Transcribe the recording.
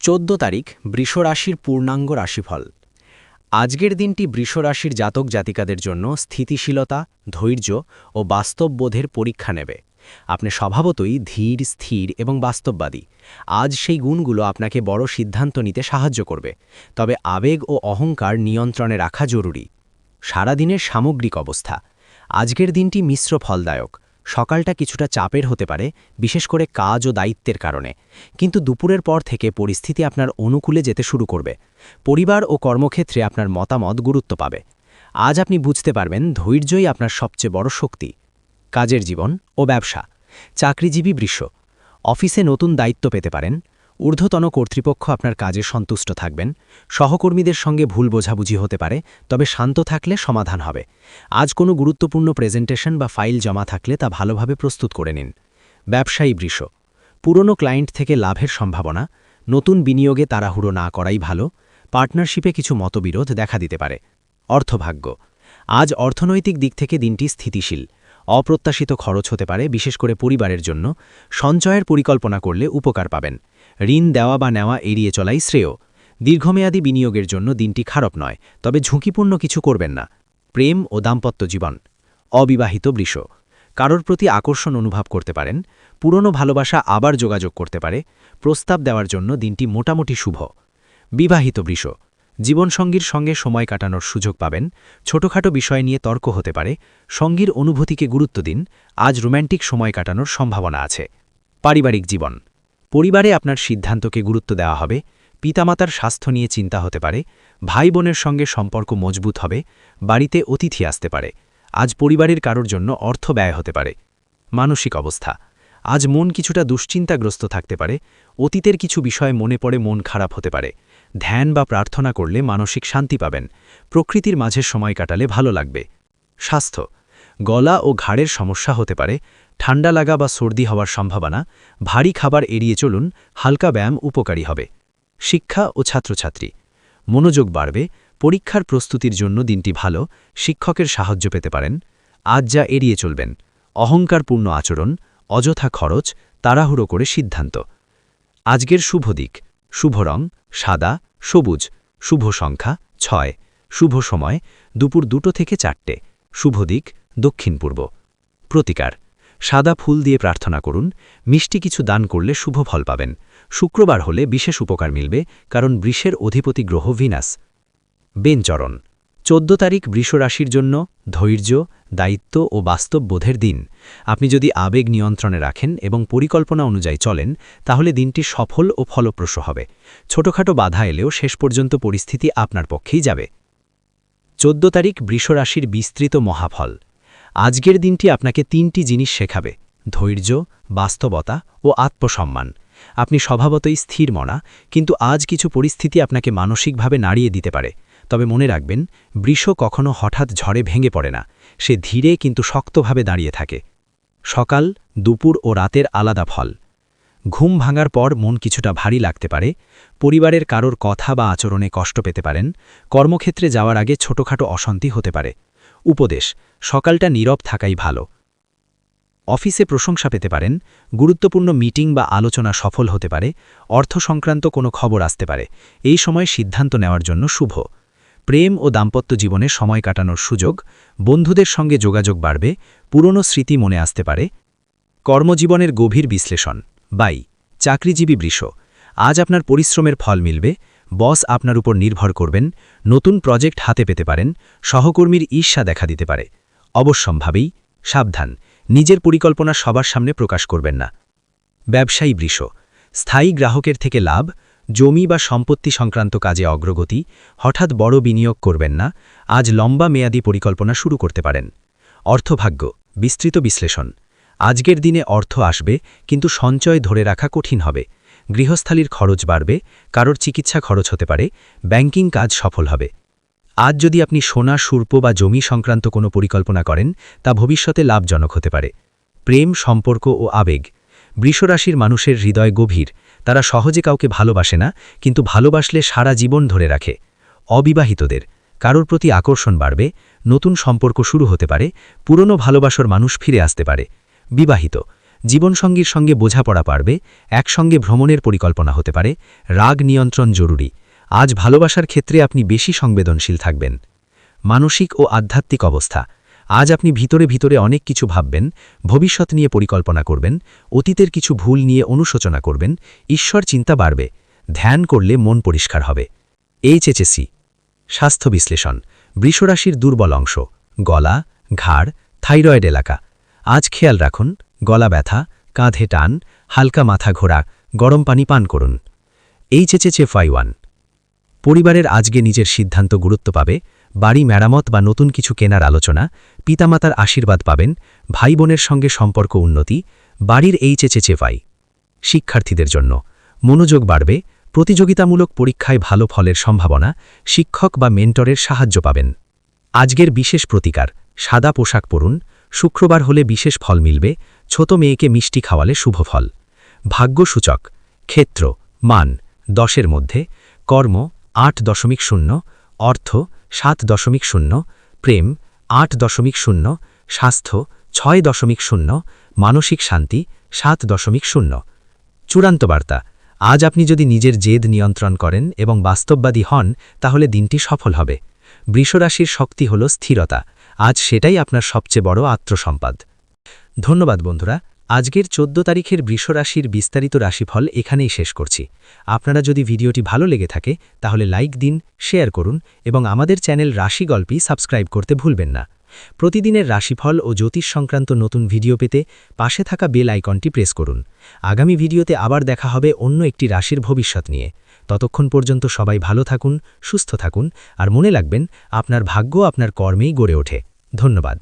14 তারিখ বৃষ রাশির পূর্ণাঙ্গ রাশিফল। আজকের দিনটি বৃষ রাশির জাতক জাতিকাদের জন্য স্থিতিশীলতা, ধৈর্য ও বাস্তববোধের পরীক্ষা নেবে। আপনি স্বভাবতই ধীর, স্থির এবং বাস্তববাদী। আজ সেই গুণগুলো আপনাকে বড় সিদ্ধান্ত নিতে সাহায্য করবে, তবে আবেগ ও অহংকার নিয়ন্ত্রণে রাখা জরুরি। সারাদিনের সামগ্রিক অবস্থা। আজকের দিনটি মিশ্র ফলদায়ক। সকালটা কিছুটা চাপের হতে পারে, বিশেষ করে কাজ ও দায়িত্বের কারণে, কিন্তু দুপুরের পর থেকে পরিস্থিতি আপনার অনুকূলে যেতে শুরু করবে। পরিবার ও কর্মক্ষেত্রে আপনার মতামত গুরুত্ব পাবে। আজ আপনি বুঝতে পারবেন ধৈর্যই আপনার সবচেয়ে বড় শক্তি। কাজের জীবন ও ব্যবসা। চাকরিজীবী বৃষ, অফিসে নতুন দায়িত্ব পেতে পারেন। ঊর্ধ্বতন কর্তৃপক্ষ আপনার কাজে সন্তুষ্ট থাকবেন। সহকর্মীদের সঙ্গে ভুল বোঝাবুঝি হতে পারে, তবে শান্ত থাকলে সমাধান হবে। আজ কোনো গুরুত্বপূর্ণ প্রেজেন্টেশন বা ফাইল জমা থাকলে তা ভালোভাবে প্রস্তুত করে নিন। ব্যবসায়ী বৃষ, পুরনো ক্লায়েন্ট থেকে লাভের সম্ভাবনা। নতুন বিনিয়োগে তাড়াহুড়ো না করাই ভালো। পার্টনারশিপে কিছু মতবিরোধ দেখা দিতে পারে। অর্থভাগ্য। আজ অর্থনৈতিক দিক থেকে দিনটি স্থিতিশীল। অপ্রত্যাশিত খরচ হতে পারে, বিশেষ করে পরিবারের জন্য। সঞ্চয়ের পরিকল্পনা করলে উপকার পাবেন। ঋণ দেওয়া বা নেওয়া এড়িয়ে চলাই শ্রেয়। দীর্ঘমেয়াদী বিনিয়োগের জন্য দিনটি খারাপ নয়, তবে ঝুঁকিপূর্ণ কিছু করবেন না। প্রেম ও দাম্পত্য জীবন। অবিবাহিত বৃষ, কারোর প্রতি আকর্ষণ অনুভব করতে পারেন। পুরনো ভালোবাসা আবার যোগাযোগ করতে পারে। প্রস্তাব দেওয়ার জন্য দিনটি মোটামুটি শুভ। বিবাহিত বৃষ, জীবনসঙ্গীর সঙ্গে সময় কাটানোর সুযোগ পাবেন। ছোটখাটো বিষয় নিয়ে তর্ক হতে পারে। সঙ্গীর অনুভূতিকে গুরুত্ব দিন। আজ রোম্যান্টিক সময় কাটানোর সম্ভাবনা আছে। পারিবারিক জীবন। পরিবারে আপনার সিদ্ধান্তকে গুরুত্ব দেওয়া হবে। পিতামাতার স্বাস্থ্য নিয়ে চিন্তা হতে পারে। ভাই বোনের সঙ্গে সম্পর্ক মজবুত হবে। বাড়িতে অতিথি আসতে পারে। আজ পরিবারের কারোর জন্য অর্থ ব্যয় হতে পারে। মানসিক অবস্থা। আজ মন কিছুটা দুশ্চিন্তাগ্রস্ত থাকতে পারে। অতীতের কিছু বিষয় মনে পড়ে মন খারাপ হতে পারে। ধ্যান বা প্রার্থনা করলে মানসিক শান্তি পাবেন। প্রকৃতির মাঝে সময় কাটালে ভালো লাগবে। স্বাস্থ্য। গলা ও ঘাড়ের সমস্যা হতে পারে। ঠান্ডা লাগা বা সর্দি হওয়ার সম্ভাবনা। ভারী খাবার এড়িয়ে চলুন। হালকা ব্যায়াম উপকারী হবে। শিক্ষা ও ছাত্রছাত্রী। মনোযোগ বাড়বে। পরীক্ষার প্রস্তুতির জন্য দিনটি ভালো। শিক্ষকের সাহায্য পেতে পারেন। আজ যা এড়িয়ে চলবেন: অহংকারপূর্ণ আচরণ, অযথা খরচ, তাড়াহুড়ো করে সিদ্ধান্ত। আজকের শুভ দিক: শুভ রং সাদা, সবুজ। শুভ সংখ্যা 6। শুভ সময় দুপুর 2টো থেকে 4টে। শুভ দিক দক্ষিণ পূর্ব। প্রতিকার: সাদা ফুল দিয়ে প্রার্থনা করুন। মিষ্টি কিছু দান করলে শুভ ফল পাবেন। শুক্রবার হলে বিশেষ উপকার মিলবে, কারণ বৃষের অধিপতি গ্রহ ভিনাস। বেঞ্চরণ। 14 তারিখ বৃষ রাশির জন্য ধৈর্য, দায়িত্ব ও বাস্তববোধের দিন। আপনি যদি আবেগ নিয়ন্ত্রণে রাখেন এবং পরিকল্পনা অনুযায়ী চলেন, তাহলে দিনটি সফল ও ফলপ্রসূ হবে। ছোটখাটো বাধা এলেও শেষ পর্যন্ত পরিস্থিতি আপনার পক্ষেই যাবে। 14 তারিখ বৃষ রাশির বিস্তৃত মহাফল। আজকের দিনটি আপনাকে 3টি জিনিস শেখাবে: ধৈর্য, বাস্তবতা ও আত্মসম্মান। আপনি স্বভাবতই স্থির মনা, কিন্তু আজ কিছু পরিস্থিতি আপনাকে মানসিকভাবে নাড়িয়ে দিতে পারে। তবে মনে রাখবেন, বৃষ কখনো হঠাৎ ঝড়ে ভেঙে পড়ে না। সে ধীরে কিন্তু শক্তভাবে দাঁড়িয়ে থাকে। সকাল, দুপুর ও রাতের আলাদা ফল। ঘুম ভাঙার পর মন কিছুটা ভারী লাগতে পারে। পরিবারের কারোর কথা বা আচরণে কষ্ট পেতে পারেন। কর্মক্ষেত্রে যাওয়ার আগে ছোটখাটো অশান্তি হতে পারে। উপদেশ: সকালটা নীরব থাকাই ভালো। অফিসে প্রশংসা পেতে পারেন। গুরুত্বপূর্ণ মিটিং বা আলোচনা সফল হতে পারে। অর্থ সংক্রান্ত কোনো খবর আসতে পারে। এই সময় সিদ্ধান্ত নেওয়ার জন্য শুভ। প্রেম ও দাম্পত্য জীবনে সময় কাটানোর সুযোগ। বন্ধুদের সঙ্গে যোগাযোগ বাড়বে। পুরনো স্মৃতি মনে আসতে পারে। কর্মজীবনের গভীর বিশ্লেষণ। চাকরিজীবী বৃষ, আজ আপনার পরিশ্রমের ফল মিলবে। বস আপনার উপর নির্ভর করবেন। নতুন প্রজেক্ট হাতে পেতে পারেন। সহকর্মীর ঈর্ষা দেখা দিতে পারে। অবশ্যম্ভাবী, সাবধান, নিজের পরিকল্পনা সবার সামনে প্রকাশ করবেন না। ব্যবসায়ী বৃষ, স্থায়ী গ্রাহকের থেকে লাভ। জমি বা সম্পত্তি সংক্রান্ত কাজে অগ্রগতি। হঠাৎ বড় বিনিয়োগ করবেন না। আজ লম্বা মেয়াদী পরিকল্পনা শুরু করতে পারেন। অর্থভাগ্য বিস্তৃত বিশ্লেষণ। আজকের দিনে অর্থ আসবে, কিন্তু সঞ্চয় ধরে রাখা কঠিন হবে। গৃহস্থালির খরচ বাড়বে। কারোর চিকিৎসা খরচ হতে পারে। ব্যাংকিং কাজ সফল হবে। আজ যদি আপনি সোনা, সূর্প বা জমি সংক্রান্ত কোনো পরিকল্পনা করেন, তা ভবিষ্যতে লাভজনক হতে পারে। প্রেম, সম্পর্ক ও আবেগ। বৃষরাশির মানুষের হৃদয় গভীর। তারা সহজে কাউকে ভালোবাসে না, কিন্তু ভালোবাসলে সারা জীবন ধরে রাখে। অবিবাহিতদের কারোর প্রতি আকর্ষণ বাড়বে। নতুন সম্পর্ক শুরু হতে পারে। পুরনো ভালোবাসার মানুষ ফিরে আসতে পারে। বিবাহিত জীবনসঙ্গীর সঙ্গে বোঝাপড়া পারবে, একসঙ্গে ভ্রমণের পরিকল্পনা হতে পারে, রাগ নিয়ন্ত্রণ জরুরি। আজ ভালোবাসার ক্ষেত্রে আপনি বেশি সংবেদনশীল থাকবেন। মানসিক ও আধ্যাত্মিক অবস্থা। আজ আপনি ভিতরে ভিতরে অনেক কিছু ভাববেন, ভবিষ্যৎ নিয়ে পরিকল্পনা করবেন, অতীতের কিছু ভুল নিয়ে অনুশোচনা করবেন, ঈশ্বর চিন্তা বাড়বে। ধ্যান করলে মন পরিষ্কার হবে। এইচএসসি স্বাস্থ্য বিশ্লেষণ। বৃষরাশির দুর্বল অংশ: গলা, ঘাড়, থাইরয়েড এলাকা। আজ খেয়াল রাখুন, গলা ব্যথা, কাঁধে টান, হালকা মাথা ঘোরা, গরম পানি পান করুন। এইচএসএফ1 পরিবারের আজকে নিজের সিদ্ধান্ত গুরুত্ব পাবে, বাড়ি মেরামত বা নতুন কিছু কেনার আলোচনা, পিতামাতার আশীর্বাদ পাবেন, ভাই বোনের সঙ্গে সম্পর্ক উন্নতি। বাড়ির এইচএসএফআই শিক্ষার্থীদের জন্য মনোযোগ বাড়বে, প্রতিযোগিতামূলক পরীক্ষায় ভালো ফলের সম্ভাবনা, শিক্ষক বা মেন্টরের সাহায্য পাবেন। আজকের বিশেষ প্রতিকার: সাদা পোশাক পরুন, শুক্রবার হলে বিশেষ ফল মিলবে, ছোট মেয়েকে মিষ্টি খাওয়ালে শুভ ফল। ভাগ্যসূচক: ক্ষেত্র মান 10-এর মধ্যে, কর্ম 8.0, অর্থ 7.0, প্রেম 8.0, স্বাস্থ্য 6.0, মানসিক শান্তি 7.0। চূড়ান্ত বার্তা: আজ আপনি যদি নিজের জেদ নিয়ন্ত্রণ করেন এবং বাস্তববাদী হন, তাহলে দিনটি সফল হবে। বৃষরাশির শক্তি হল স্থিরতা। আজ সেটাই আপনার সবচেয়ে বড় আত্মসম্পদ। ধন্যবাদ বন্ধুরা। আজকের 14 তারিখের বৃষরাশির বিস্তারিত রাশিফল এখানেই শেষ করছি। আপনারা যদি ভিডিওটি ভালো লেগে থাকে তাহলে লাইক দিন, শেয়ার করুন এবং আমাদের চ্যানেল রাশি গল্পি সাবস্ক্রাইব করতে ভুলবেন না। প্রতিদিনের রাশিফল ও জ্যোতিষ সংক্রান্ত নতুন ভিডিও পেতে পাশে থাকা বেল আইকনটি প্রেস করুন। আগামী ভিডিওতে আবার দেখা হবে অন্য একটি রাশির ভবিষ্যৎ নিয়ে। ততক্ষণ পর্যন্ত সবাই ভালো থাকুন, সুস্থ থাকুন আর মনে রাখবেন, আপনার ভাগ্য আপনার কর্মেই গড়ে ওঠে। ধন্যবাদ।